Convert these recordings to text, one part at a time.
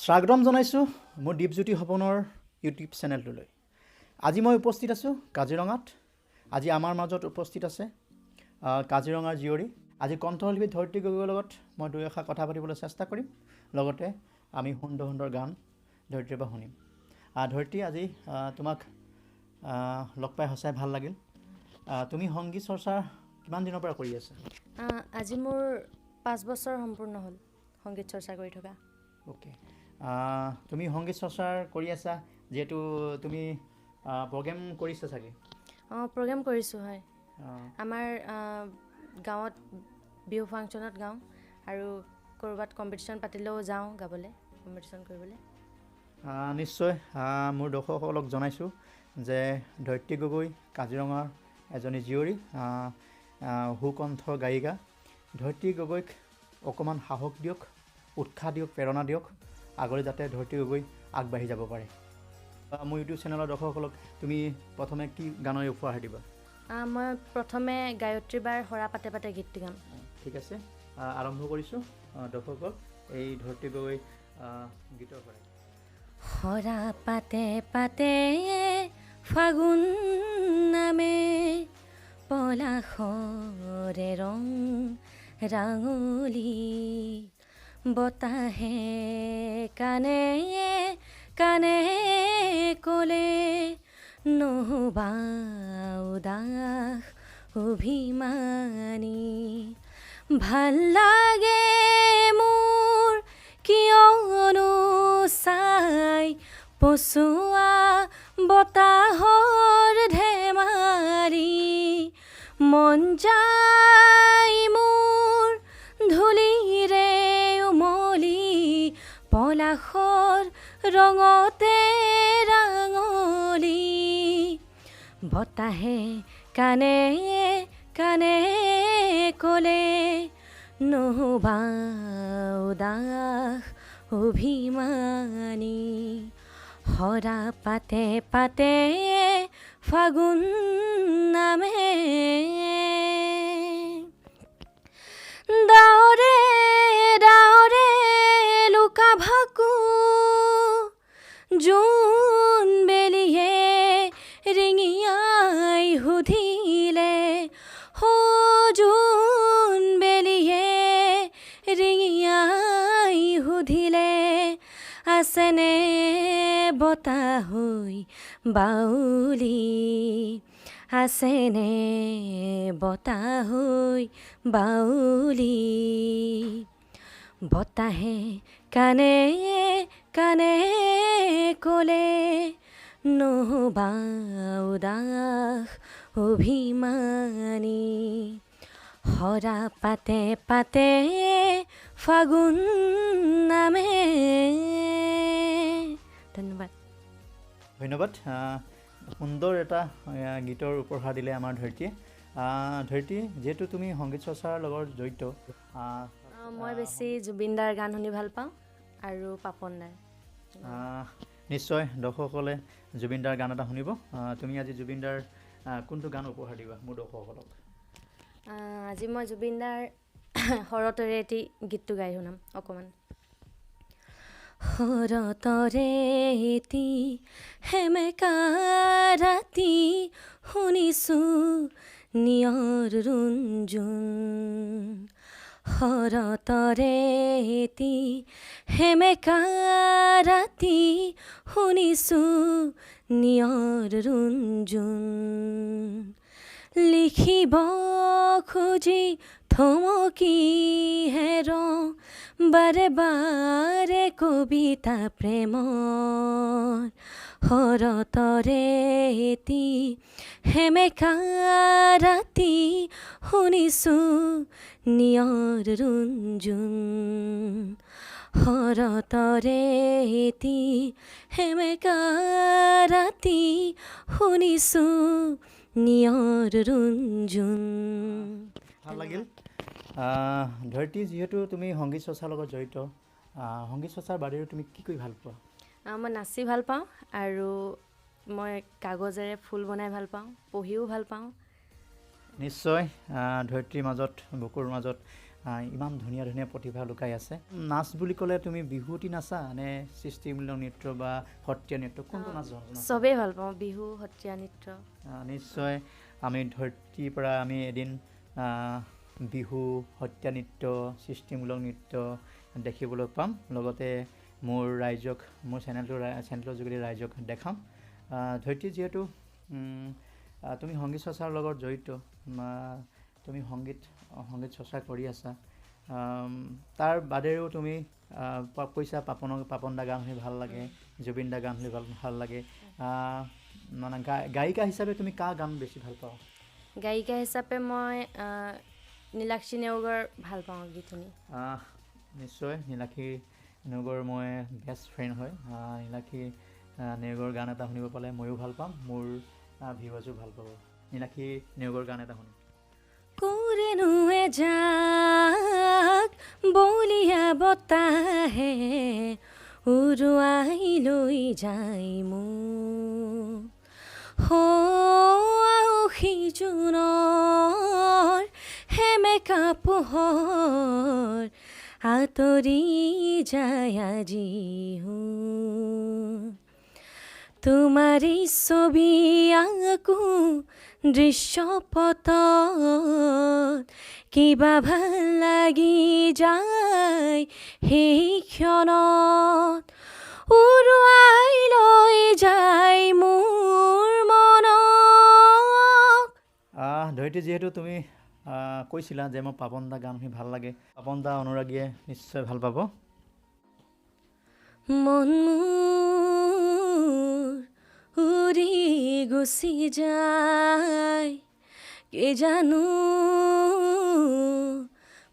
স্বাগতম জনাইছোঁ মোৰ দীপজ্যোতি সপনৰ ইউটিউব চেনেলটোলৈ। আজি মই উপস্থিত আছোঁ কাজিৰঙাত। আজি আমাৰ মাজত উপস্থিত আছে কাজিৰঙাৰ জীয়ৰী। আজি কণ্ঠশিল্পী ধৰিত্ৰী গগৈৰ লগত মই দুই এষাৰ কথা পাতিবলৈ চেষ্টা কৰিম, লগতে আমি সুন্দৰ সুন্দৰ গান ধৰিত্ৰীৰ পৰা শুনিম। ধৰিত্ৰী, আজি তোমাক লগ পাই সঁচাই ভাল লাগিল। তুমি সংগীত চৰ্চা কিমান দিনৰ পৰা কৰি আছা? আজি মোৰ 5 বছৰ সম্পূৰ্ণ হ'ল সংগীত চৰ্চা কৰি থকা। অ'কে, তুমি সংগীত চৰ্চাৰ কৰি আছা যিহেতু তুমি প্ৰগ্ৰেম কৰিছা চাগে? প্ৰগ্ৰেম কৰিছোঁ, হয়। আমাৰ গাঁৱত বিহু ফাংচনত গাওঁ আৰু ক'ৰবাত কম্পিটিশ্যন পাতিলেও যাওঁ গাবলৈ, কম্পিটিশ্যন কৰিবলৈ। নিশ্চয় মোৰ দৰ্শকসকলক জনাইছোঁ যে ধৰিত্ৰী গগৈ কাজিৰঙাৰ এজনী জীয়ৰী, সুকণ্ঠ গায়িকা। ধৰিত্ৰী গগৈক অকণমান সাহস দিয়ক, উৎসাহ দিয়ক, প্ৰেৰণা দিয়ক, আগলৈ যাতে ধৰিত্ৰী গগৈ আগবাঢ়ি যাব পাৰে। মোৰ ইউটিউব চেনেলৰ দৰ্শকসকলক তুমি প্ৰথমে কি গানেৰে উপহাৰ দিবা? মই প্ৰথমে গায়ত্ৰী বাৰ সৰা পাতে পাতে গীতটি গাম। ঠিক আছে, আৰম্ভ কৰিছোঁ দৰ্শকসকল এই ধৰিত্ৰী গগৈ গীতৰ পৰাই। সৰা পাতে পাতে ফাগুন নামে পলাশৰে ৰং ৰাঙলী, বতাহে কানে কানে ক'লে নহবা উদাস অভিমানী, ভাল লাগে মোৰ কিয়নো চাই পচোৱা বতাহৰ ধেমালি, মন যায় মোৰ ধূলিৰে উমলি পলাশৰ ৰঙতে ৰাঙলী, বতাহে কানে কানে ক'লে নহবা উদাস অভিমানী, সৰা পাতে পাতে ফাগুন নামে, ডাৱৰে ডাৱৰে লুকা ভাকু জোন বেলিয়ে ৰিঙিয়াই সুধিলে, জোন বেলিয়ে ৰিঙিয়াই সুধিলে, আছেনে বতাহ হৈ বাউলি, আছেনে বতাহ হৈ বাউলি, বতাহে কানে কানে ক'লে নহবা উদাস অভিমানী, সৰা পাতে পাতে ফাগুন নামে। ধন্যবাদ। ধন্যবাদ। সুন্দৰ এটা গীতৰ উপহাৰ দিলে আমাৰ ধৰিত্ৰীয়ে। ধৰিত্ৰী, যিহেতু তুমি সংগীত চৰ্চাৰ লগত জড়িত, মই বেছি জুবিন দাৰ গান শুনি ভাল পাওঁ আৰু পাপন দাৰ। নিশ্চয় দৰ্শকসকলে জুবিন দাৰ গান এটা শুনিব। তুমি আজি জুবিন দাৰ কোনটো গান উপহাৰ দিবা মোৰ দৰ্শকসকলক? আজি মই জুবিন দাৰ শৰতৰে এটি গীতটো গাই শুনাম অকণমান। শৰতৰে এটি সেমেকা ৰাতি শুনিছোঁ নিয়ৰ ৰুঞ্জুন, শৰতৰে এটি সেমেকা ৰাতি শুনিছোঁ নিয়ৰ ৰুঞ্জুন, লিখিব খুজি থমকি হেৰ বাৰে বাৰে কবিতা প্ৰেমৰ, শৰতৰে এটি সেমেকা ৰাতি শুনিছোঁ নিয়ৰ ৰুঞ্জুন, শৰতৰে এটি সেমেকা ৰাতি শুনিছোঁ নিয়ৰ ৰুঞ্জুন। ভাল লাগিল। ধৰিত্ৰী, যিহেতু তুমি সংগীত চৰ্চাৰ লগত জড়িত, সংগীত চৰ্চাৰ বাদেও তুমি কি কৰি ভাল পোৱা? মই নাচি ভাল পাওঁ আৰু মই কাগজেৰে ফুল বনাই ভাল পাওঁ, পঢ়িও ভাল পাওঁ। নিশ্চয় ধৰিত্ৰীৰ মাজত বুকুৰ মাজত ইমান ধুনীয়া ধুনীয়া প্ৰতিভা লুকাই আছে নাচ বুলি ক'লে তুমি বিহুৱতী নাচা নে সৃষ্টিমূলক নৃত্য বা সত্ৰীয়া নৃত্য কোনটো নাচ চবেই ভাল পাওঁ বিহু সত্ৰীয়া নৃত্য নিশ্চয় আমি ধৰতীৰ পৰা আমি এদিন বিহু সত্ৰীয়া নৃত্য সৃষ্টিমূলক নৃত্য দেখিবলৈ পাম লগতে মোৰ ৰাইজক মোৰ চেনেলটোৰ যোগেদি ৰাইজক দেখাম ধৰতী যিহেতু তুমি সংগীত চৰ্চাৰ লগত জড়িত তুমি সংগীত চৰ্চা কৰি আছা তাৰ বাদেও তুমি কৈছা পাপন দা গান শুনি ভাল লাগে জুবিন দা গান শুনি ভাল লাগে মানে গায়িকা হিচাপে তুমি কাৰ গান বেছি ভাল পাওঁ গায়িকা হিচাপে মই নীলাক্ষী নেওগৰ ভাল পাওঁ গীত শুনি নিশ্চয় নীলাক্ষী নেওগৰ মই বেষ্ট ফ্ৰেণ্ড হয় নীলাক্ষী নেওগৰ গান এটা শুনিব পালে ময়ো ভাল পাম মোৰ ভিউৱাৰ্ছো ভাল পাব নীলাক্ষী নেওগৰ গান এটা শুনি কোৰেনো এজাক বলিয়া বতাহে উৰুৱাই লৈ যায় মোৰ আউসী জোনৰ সেমেকা পোহৰ আঁতৰি যায় আজি তোমাৰি ছবি আকো দৃশ্যপটত কিবা ভাল লাগি যায় সেই ক্ষণত উৰুৱাই লৈ যায় মোৰ মনক ধৰিত্ৰী যিহেতু তুমি কৈছিলা যে মই পাপন দা গান শুনি ভাল লাগে পাপন দা অনুৰাগীয়ে নিশ্চয় ভাল পাব মন উৰি গুচি যায় কি জানো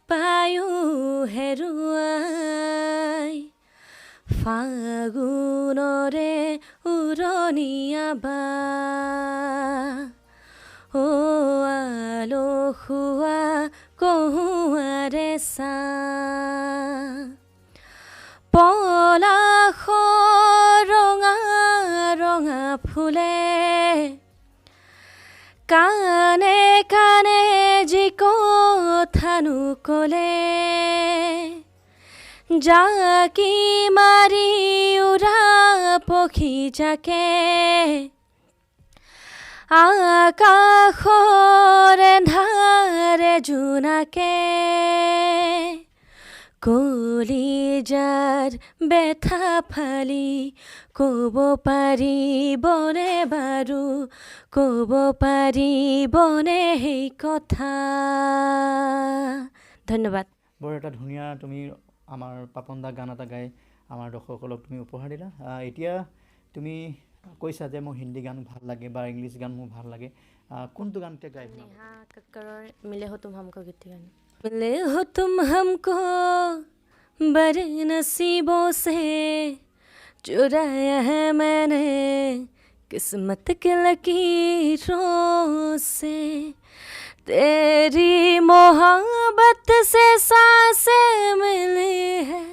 পায়ো হেৰুৱাই ফাগুনৰে উৰণীয়া আলসুৱা কহুৱাৰে পলাশৰ ৰঙা ৰঙা ফুলে কানে কানে যি কথানো ক'লে জাকি মাৰি উৰা পক্ষী জাকে আকাশৰ এন্ধাৰে জোনাকে কলিজাৰ বেথা ফালি ক'ব পাৰিবনে বাৰু ক'ব পাৰিবনে সেই কথা ধন্যবাদ বৰ এটা ধুনীয়া তুমি আমাৰ পাপন দা গান এটা গাই আমাৰ দৰ্শকসকলক তুমি উপহাৰ দিলা এতিয়া তুমি কৈছা যে মোৰ হিন্দী গান ভাল লাগে বা ইংলিছ গান মোৰ ভাল লাগে কোনটো গান এতিয়া গাই নেহা কক্কৰৰ মিলে हो तुम हमको গীত গান मिले हो तुम हमको बड़े नसीबों से चुराया है मैंने किस्मत के लकीरों से तेरी मोहब्बत से सांसें मिली है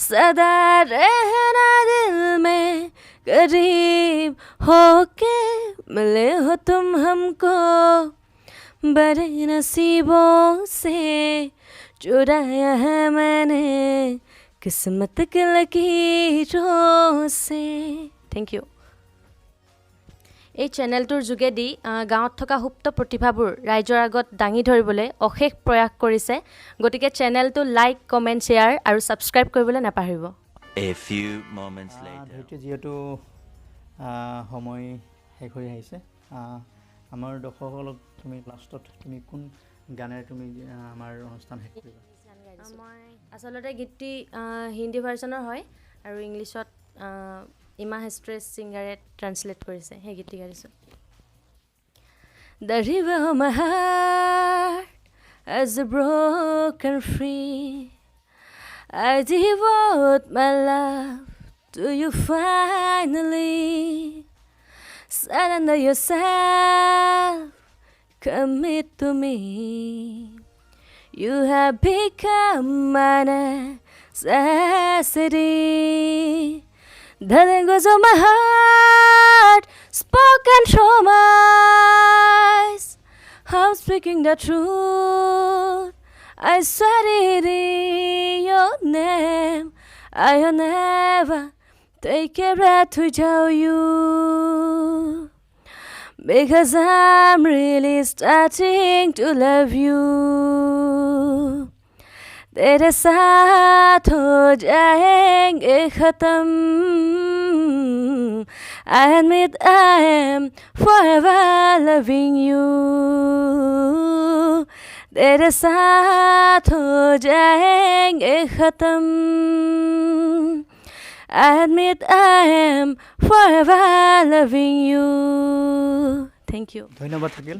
सदा रहना दिल में करीब होके मिले हो तुम हमको बड़े नसीबों से चुराया है मैंने किस्मत के लकीरों से थैंक यू এই চেনেলটোৰ যোগেদি গাঁৱত থকা সুপ্ত প্ৰতিভাবোৰ ৰাইজৰ আগত দাঙি ধৰিবলৈ অশেষ প্ৰয়াস কৰিছে গতিকে চেনেলটো লাইক কমেণ্ট শ্বেয়াৰ আৰু ছাবস্ক্ৰাইব কৰিবলৈ নাপাহৰিব A few moments later. ধৰিত্ৰী যিহেতু সময় শেষ হৈ আহিছে আমাৰ দৰ্শকসকলক তুমি লাষ্টত তুমি কোন গানেৰে তুমি আমাৰ অনুষ্ঠান শেষ কৰিবা মই আচলতে গীতটি হিন্দী ভাৰ্চনৰ হয় আৰু ইংলিছত ইমা হেষ্ট্ৰেছ ছিংগাৰে ট্ৰান্সলেট কৰিছে সেই গীতটি গাইছোঁ The river of my heart has broken free I devote my love to you finally Surrender yourself, commit to me You have become my necessity The language of my heart spoken through my eyes I'm speaking the truth I swear it is your name. I'll never take a breath to tell you, because I'm really starting to love you. तेरे साथ हो जाएंगे खत्म. I admit I am forever loving you. तेरे साथ हो जाएंगे खत्म. I admit I am forever loving you. Thank you. ধন্যবাদ থাকিল